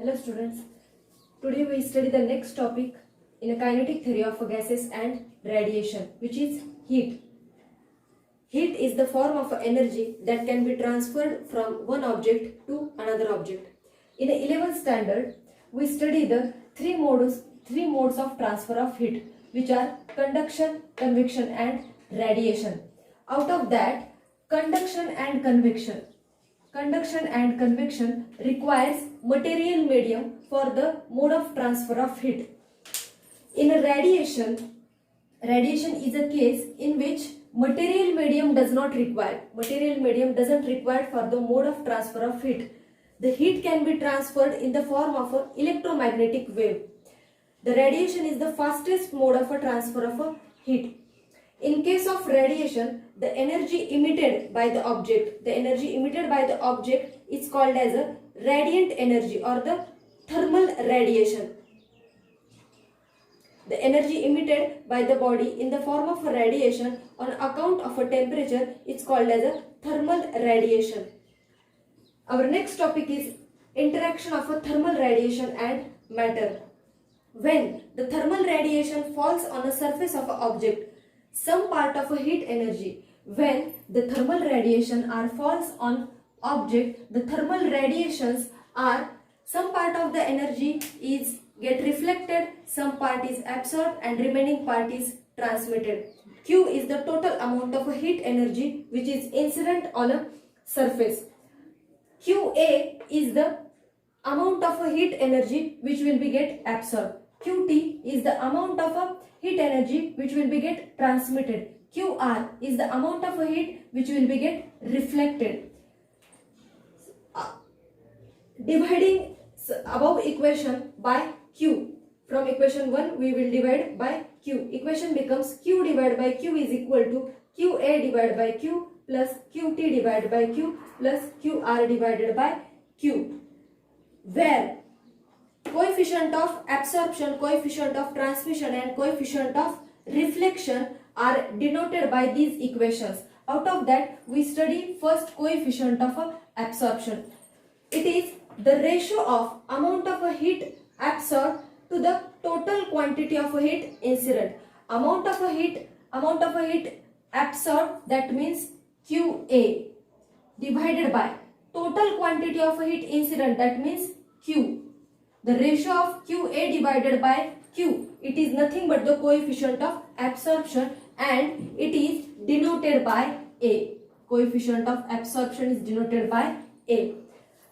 Hello students, today we study the next topic in a kinetic theory of gases and radiation, which is heat. Heat is the form of energy that can be transferred from one object to another object. In 11th standard, we study the three modes of transfer of heat, which are conduction, convection and radiation. Out of that, conduction and convection requires material medium for the mode of transfer of heat. In a radiation is a case in which material medium doesn't require for the mode of transfer of heat. The heat can be transferred in the form of an electromagnetic wave. The radiation is the fastest mode of a transfer of a heat. In case of radiation, the energy emitted by the object is called as a radiant energy or the thermal radiation. The energy emitted by the body in the form of a radiation on account of a temperature is called as a thermal radiation. Our next topic is interaction of a thermal radiation and matter. When the thermal radiation falls on the surface of an object, some part of a heat energy, when the thermal radiation falls on object, the thermal radiations are, some part of the energy is get reflected, some part is absorbed and remaining part is transmitted. Q is the total amount of a heat energy which is incident on a surface. QA is the amount of a heat energy which will be get absorbed. QT is the amount of a heat energy which will be get transmitted. QR is the amount of a heat which will be get reflected. Dividing above equation by Q. From equation 1 we will divide by Q. Equation becomes Q divided by Q is equal to QA divided by Q plus QT divided by Q plus QR divided by Q. Where coefficient of absorption, coefficient of transmission and coefficient of reflection are denoted by these equations. Out of that we study first coefficient of absorption. It is the ratio of amount of a heat absorbed to the total quantity of a heat incident. Amount of a heat absorbed, that means QA, divided by total quantity of a heat incident, that means Q. The ratio of QA divided by Q, it is nothing but the coefficient of absorption and it is denoted by A. Coefficient of absorption is denoted by A.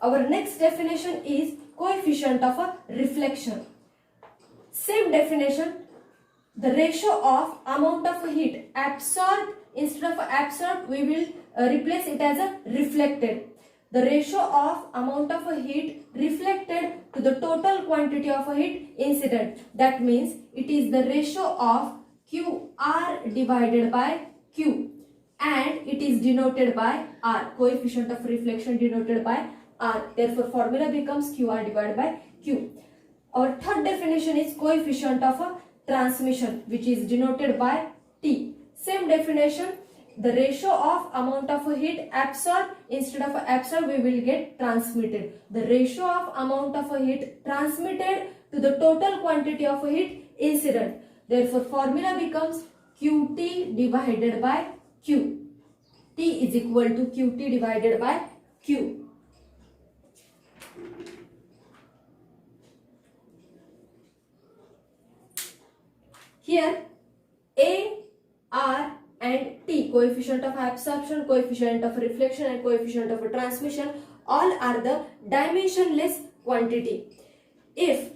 Our next definition is coefficient of a reflection. Same definition, the ratio of amount of heat absorbed, instead of absorbed we will replace it as a reflected. The ratio of amount of a heat reflected to the total quantity of a heat incident. That means it is the ratio of QR divided by Q and it is denoted by R. Coefficient of reflection denoted by R. Therefore, formula becomes QR divided by Q. Our third definition is coefficient of a transmission, which is denoted by T. Same definition, the ratio of amount of a heat absorbed, instead of absorbed we will get transmitted. The ratio of amount of a heat transmitted to the total quantity of a heat incident. Therefore, formula becomes QT divided by Q. T is equal to QT divided by Q. Here A, R and T, coefficient of absorption, coefficient of reflection and coefficient of transmission, all are the dimensionless quantity. If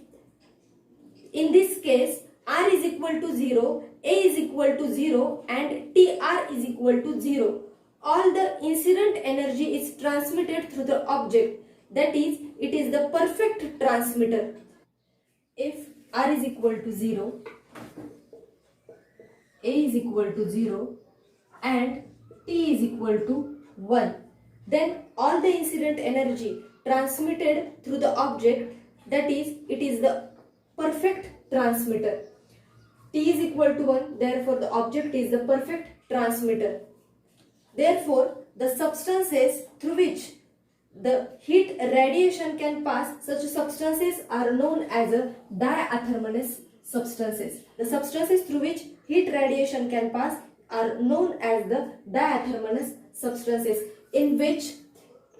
in this case R is equal to 0, A is equal to 0 and TR is equal to 0, all the incident energy is transmitted through the object, that is, it is the perfect transmitter. If R is equal to 0, A is equal to 0 and T is equal to 1, then all the incident energy transmitted through the object, that is, it is the perfect transmitter. T is equal to 1, therefore the object is the perfect transmitter. Therefore, the substances through which the heat radiation can pass, such substances are known as diathermalous substances. The substances through which heat radiation can pass are known as the diathermalous substances, in which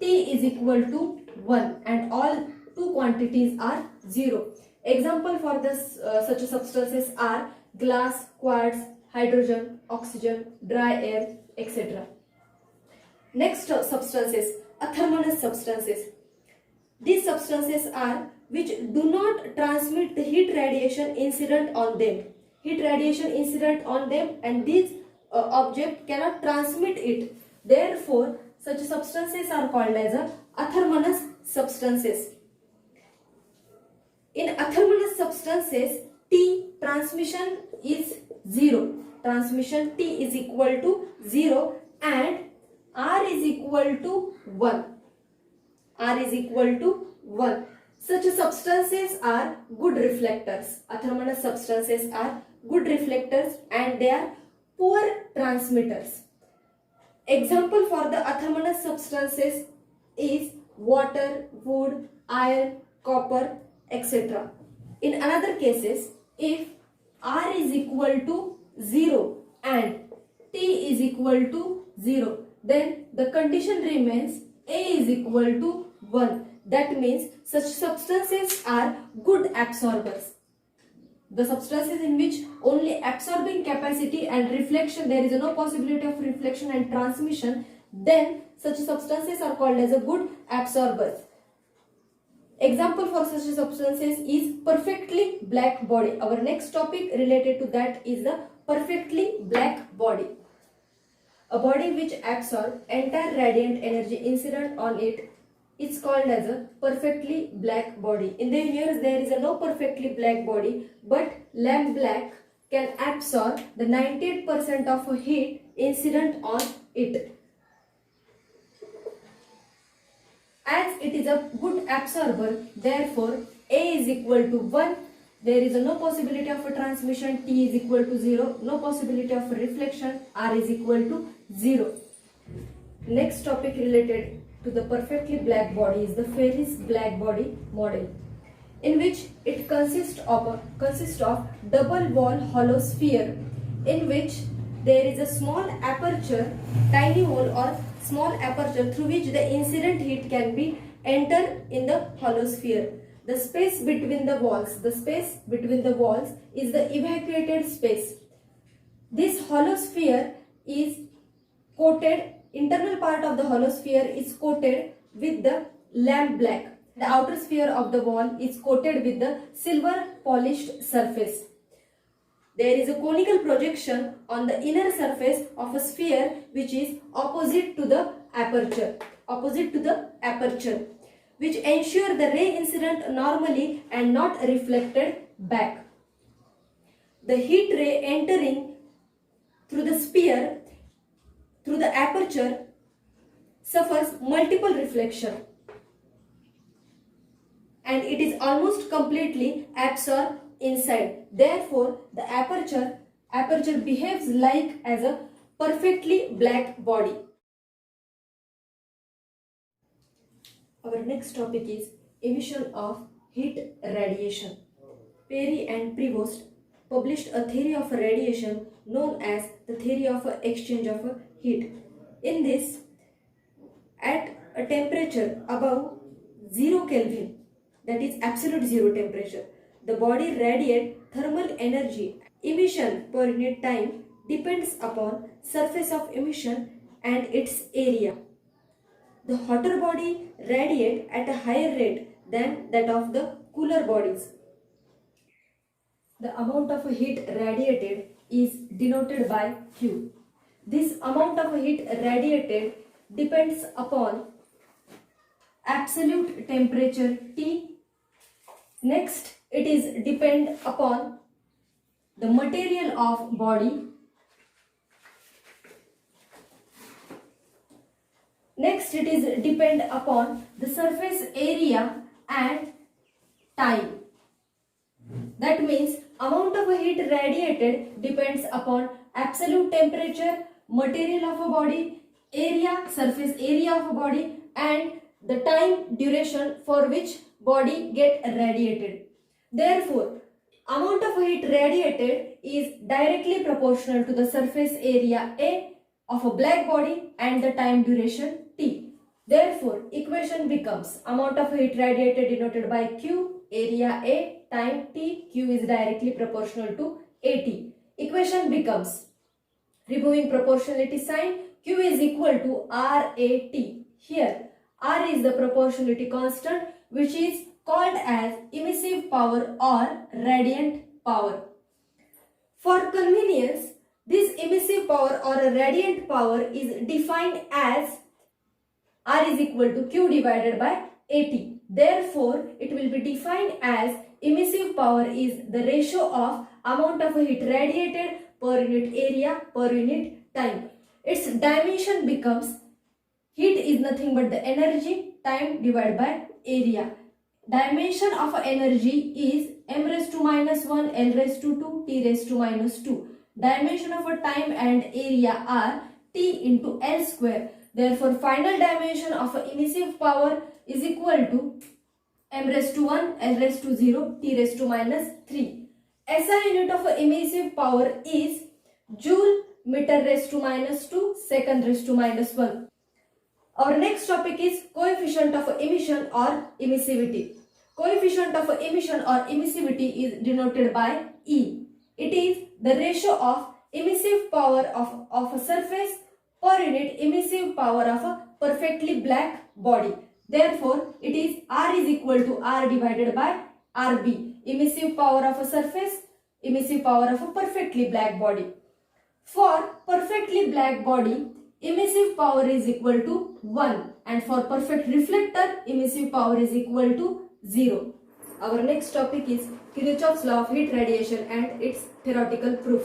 T is equal to 1 and all two quantities are 0. Example for this such substances are glass, quartz, hydrogen, oxygen, dry air, etc. Next substances, athermalous substances. These substances are which do not transmit the heat radiation incident on them. Heat radiation incident on them, and these object cannot transmit it. Therefore, such substances are called as athermalous substances. In athermalous substances, T transmission is 0. Transmission T is equal to 0 and R is equal to 1. R is equal to 1. Such substances are good reflectors. Athermalous substances are good reflectors and they are poor transmitters. Example for the athermalous substances is water, wood, iron, copper, etc. In another cases, if R is equal to 0 and T is equal to 0, then the condition remains A is equal to 1. That means such substances are good absorbers. The substances in which only absorbing capacity and reflection, there is no possibility of reflection and transmission, then such substances are called as a good absorbers. Example for such substances is perfectly black body. Our next topic related to that is the perfectly black body. A body which absorbs entire radiant energy incident on it is called as a perfectly black body. In the universe there is no perfectly black body, but lamp black can absorb the 98% of heat incident on it. As it is a good absorber, therefore A is equal to 1. There is no possibility of a transmission, T is equal to 0. No possibility of a reflection, R is equal to 0. Next topic related to the perfectly black body is the Ferris black body model, in which it consists of double wall hollow sphere, in which there is a small aperture, tiny hole or small aperture through which the incident heat can be enter in the hollow sphere. The space between the walls, is the evacuated space. This hollow sphere is coated, internal part of the hollow sphere is coated with the lamp black. The outer sphere of the wall is coated with the silver polished surface. There is a conical projection on the inner surface of a sphere which is opposite to the aperture, which ensure the ray incident normally and not reflected back. The heat ray entering through the sphere, through the aperture, suffers multiple reflection and it is almost completely absorbed inside. Therefore, the aperture behaves like as a perfectly black body. Our next topic is emission of heat radiation. Perry and Prevost published a theory of radiation known as the theory of exchange of heat. In this, at a temperature above 0 Kelvin, that is absolute zero temperature, the body radiates thermal energy. Emission per unit time depends upon surface of emission and its area. The hotter body radiates at a higher rate than that of the cooler bodies. The amount of heat radiated is denoted by Q. This amount of heat radiated depends upon absolute temperature T. Next, it is depend upon the material of body. Next, it is depend upon the surface area and time. That means amount of heat radiated depends upon absolute temperature, material of a body, area, surface area of a body, and the time duration for which body get radiated. Therefore, amount of heat radiated is directly proportional to the surface area A of a black body and the time duration T. Therefore, equation becomes amount of heat radiated denoted by Q, area A, time T. Q is directly proportional to AT. Equation becomes, removing proportionality sign, Q is equal to RAT. Here, R is the proportionality constant which is called as emissive power or radiant power. For convenience, this emissive power or radiant power is defined as R is equal to Q divided by AT. Therefore, it will be defined as emissive power is the ratio of amount of heat radiated per unit area per unit time. Its dimension becomes, heat is nothing but the energy, time divided by area. Dimension of energy is m raised to minus 1, l raised to 2, t raised to minus 2. Dimension of a time and area are t into l square. Therefore, final dimension of a emissive power is equal to m raised to 1, l raised to 0, t raised to minus 3. SI unit of a emissive power is joule meter raised to minus 2, second raised to minus 1. Our next topic is coefficient of emission or emissivity. Coefficient of emission or emissivity is denoted by E. It is the ratio of emissive power of a surface per unit emissive power of a perfectly black body. Therefore, it is R is equal to R divided by RB. Emissive power of a surface, emissive power of a perfectly black body. For perfectly black body, emissive power is equal to 1, and for perfect reflector, emissive power is equal to 0. Our next topic is Kirchhoff's law of heat radiation and its theoretical proof.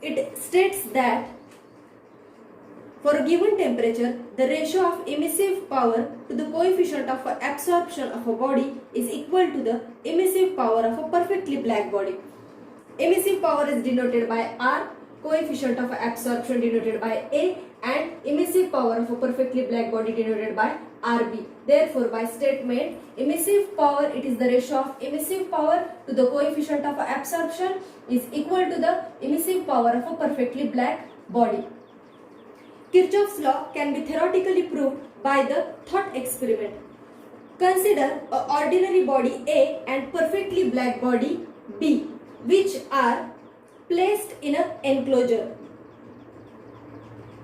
It states that for a given temperature, the ratio of emissive power to the coefficient of absorption of a body is equal to the emissive power of a perfectly black body. Emissive power is denoted by R, coefficient of absorption denoted by A, and emissive power of a perfectly black body denoted by RB. Therefore, by statement, emissive power, it is the ratio of emissive power to the coefficient of absorption is equal to the emissive power of a perfectly black body. Kirchhoff's law can be theoretically proved by the thought experiment. Consider an ordinary body A and perfectly black body B, which are placed in an enclosure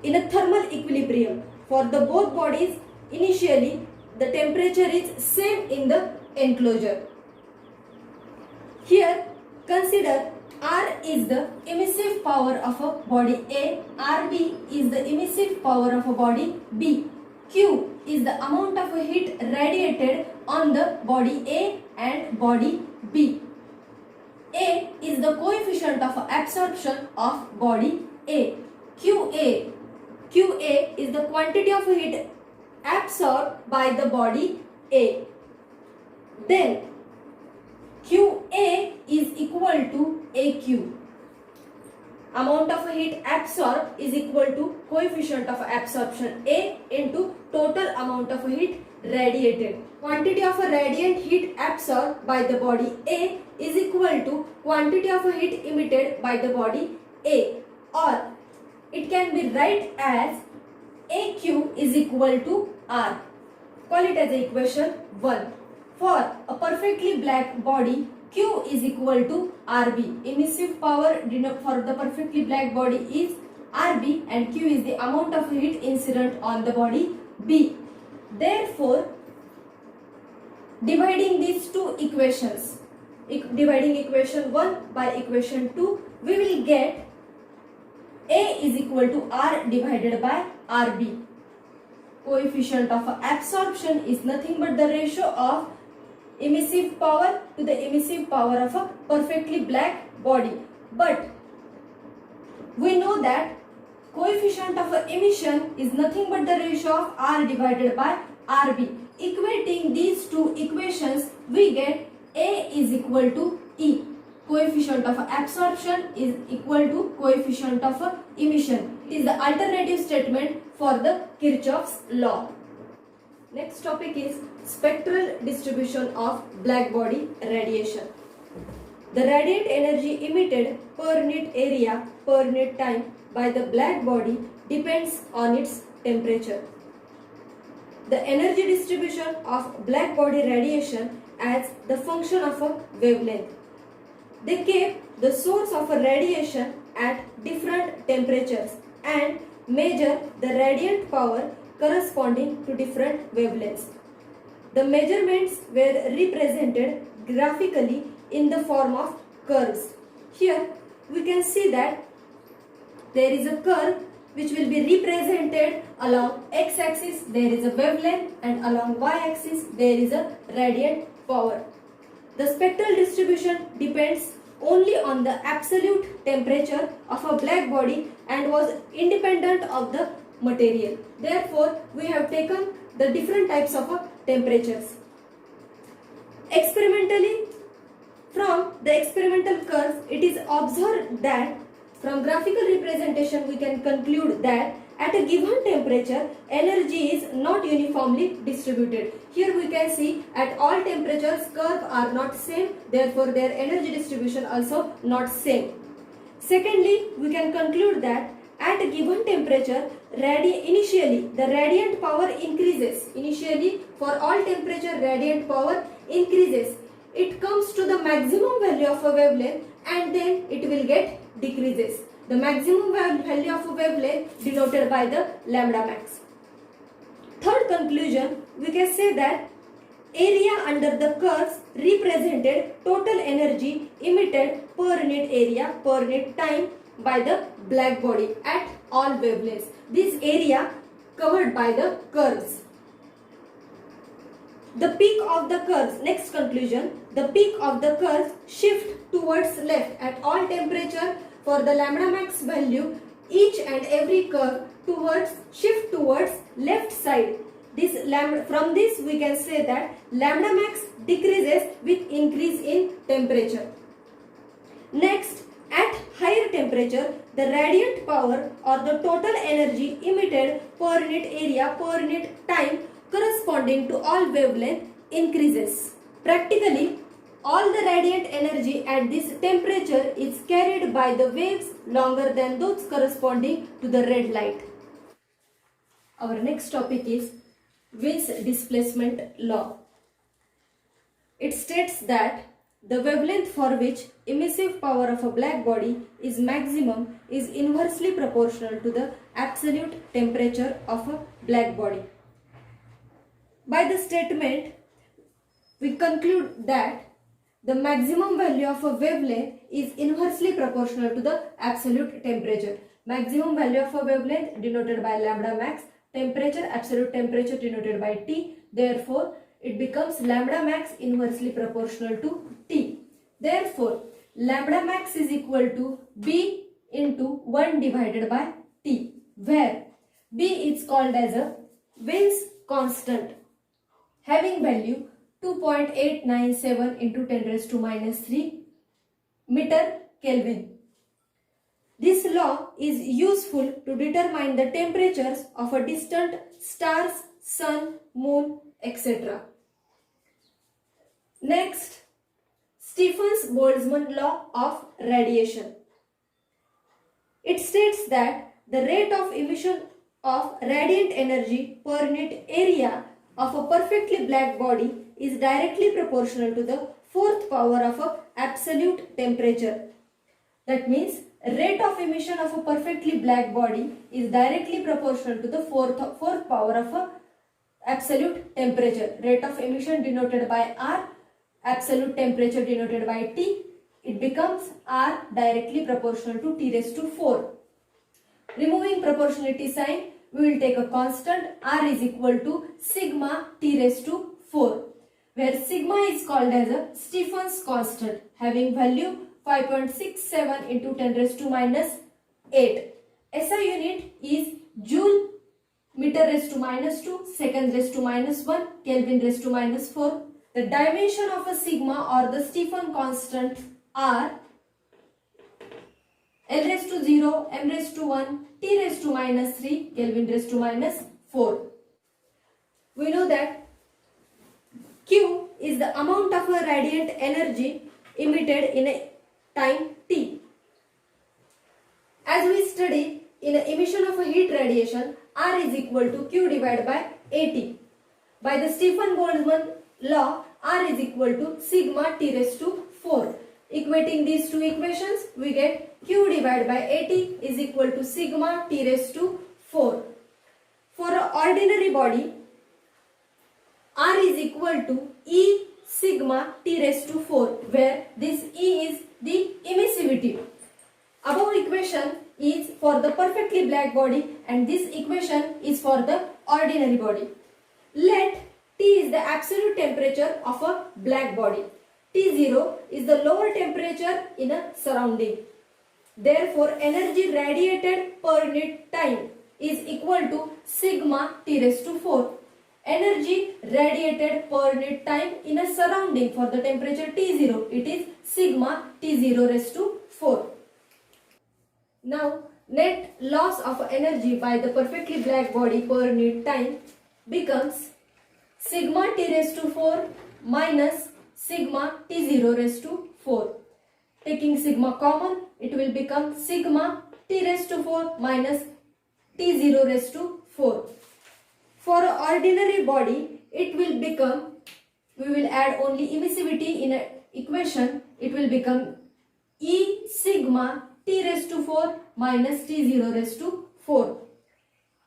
in a thermal equilibrium. For the both bodies, initially the temperature is same in the enclosure. Here, consider R is the emissive power of a body A, RB is the emissive power of a body B, Q is the amount of heat radiated on the body A and body B. A is the coefficient of absorption of body A. QA is the quantity of heat absorbed by the body A. Then QA is equal to AQ. Amount of heat absorbed is equal to coefficient of absorption A into total amount of heat radiated. Quantity of radiant heat absorbed by the body A is equal to quantity of heat emitted by the body A, or it can be write as AQ is equal to R. Call it as equation 1. For a perfectly black body, Q is equal to RB. Emissive power for the perfectly black body is RB, and Q is the amount of heat incident on the body B. Therefore, dividing these two equations, dividing equation 1 by equation 2, we will get A is equal to R divided by RB. Coefficient of absorption is nothing but the ratio of emissive power to the emissive power of a perfectly black body. But we know that coefficient of emission is nothing but the ratio of R divided by RB. Equating these two equations, we get A is equal to E. Coefficient of absorption is equal to coefficient of emission. It is the alternative statement for the Kirchhoff's law. Next topic is spectral distribution of black body radiation. The radiant energy emitted per unit area per unit time by the black body depends on its temperature. The energy distribution of black body radiation as the function of a wavelength. They kept the source of a radiation at different temperatures and measure the radiant power corresponding to different wavelengths. The measurements were represented graphically in the form of curves. Here we can see that there is a curve which will be represented along x-axis there is a wavelength and along y-axis there is a radiant power. The spectral distribution depends only on the absolute temperature of a black body and was independent of the material. Therefore, we have taken the different types of temperatures. Experimentally, from the experimental curves, it is observed that from graphical representation we can conclude that at a given temperature, energy is not uniformly distributed. Here we can see at all temperatures curves are not same, therefore their energy distribution also not same. Secondly, we can conclude that at a given temperature, initially the radiant power increases. Initially for all temperature radiant power increases. It comes to the maximum value of a wavelength and then it will get decreases. The maximum value of a wavelength denoted by the lambda max. Third conclusion, we can say that area under the curves represented total energy emitted per unit area per unit time by the black body at all wavelengths. This area covered by the curves. The peak of the curves, next conclusion, the peak of the curves shift towards left at all temperature for the lambda max value. Each and every curve shift towards left side. From this we can say that lambda max decreases with increase in temperature. Next, at higher temperature, the radiant power or the total energy emitted per unit area per unit time corresponding to all wavelength increases. Practically, all the radiant energy at this temperature is carried by the waves longer than those corresponding to the red light. Our next topic is Wien's displacement law. It states that the wavelength for which emissive power of a black body is maximum is inversely proportional to the absolute temperature of a black body. By the statement, we conclude that the maximum value of a wavelength is inversely proportional to the absolute temperature. Maximum value of a wavelength denoted by lambda max, temperature, absolute temperature denoted by T. Therefore, it becomes lambda max inversely proportional to T. Therefore, lambda max is equal to B into 1 divided by T, where B is called as a Wien's constant, having value 2.897 into 10 raised to minus 3 meter Kelvin. This law is useful to determine the temperatures of a distant stars, sun, moon, etc. Next, Stephen-Boltzmann law of radiation. It states that the rate of emission of radiant energy per unit area of a perfectly black body is directly proportional to the fourth power of a absolute temperature. That means rate of emission of a perfectly black body is directly proportional to the fourth power of a absolute temperature. Rate of emission denoted by R, absolute temperature denoted by T. It becomes R directly proportional to T raised to 4. Removing proportionality sign, we will take a constant. R is equal to sigma T raised to 4, where sigma is called as a Stephen's constant, having value 5.67 into 10 raised to minus 8. SI unit is joule meter raised to minus 2, second raised to minus 1, Kelvin raised to minus 4. The dimension of a sigma or the Stephen constant are L raised to 0, M raised to 1, T raised to minus 3, Kelvin raised to minus 4. we know that Q is the amount of a radiant energy emitted in a time t. As we study in a emission of a heat radiation, R is equal to Q divided by AT. By the Stefan Boltzmann law, R is equal to sigma T raised to 4. Equating these two equations, we get Q divided by AT is equal to sigma T raised to 4. For an ordinary body, R is equal to E sigma T raised to 4, where this E is the emissivity. Above equation is for the perfectly black body and this equation is for the ordinary body. Let T is the absolute temperature of a black body. T0 is the lower temperature in a surrounding. Therefore, energy radiated per unit time is equal to sigma T raised to 4. Energy radiated per unit time in a surrounding for the temperature T0, it is sigma T0 raised to 4. Now, net loss of energy by the perfectly black body per unit time becomes sigma T raised to 4 minus sigma T0 raised to 4. Taking sigma common, it will become sigma T raised to 4 minus T0 raised to 4. For an ordinary body, it will become, we will add only emissivity in an equation, it will become E sigma T raised to 4 minus T0 raised to 4.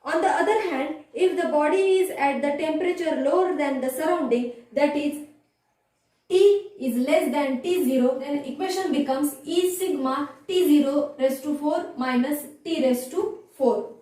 On the other hand, if the body is at the temperature lower than the surrounding, that is T is less than T0, then equation becomes E sigma T0 raised to 4 minus T raised to 4.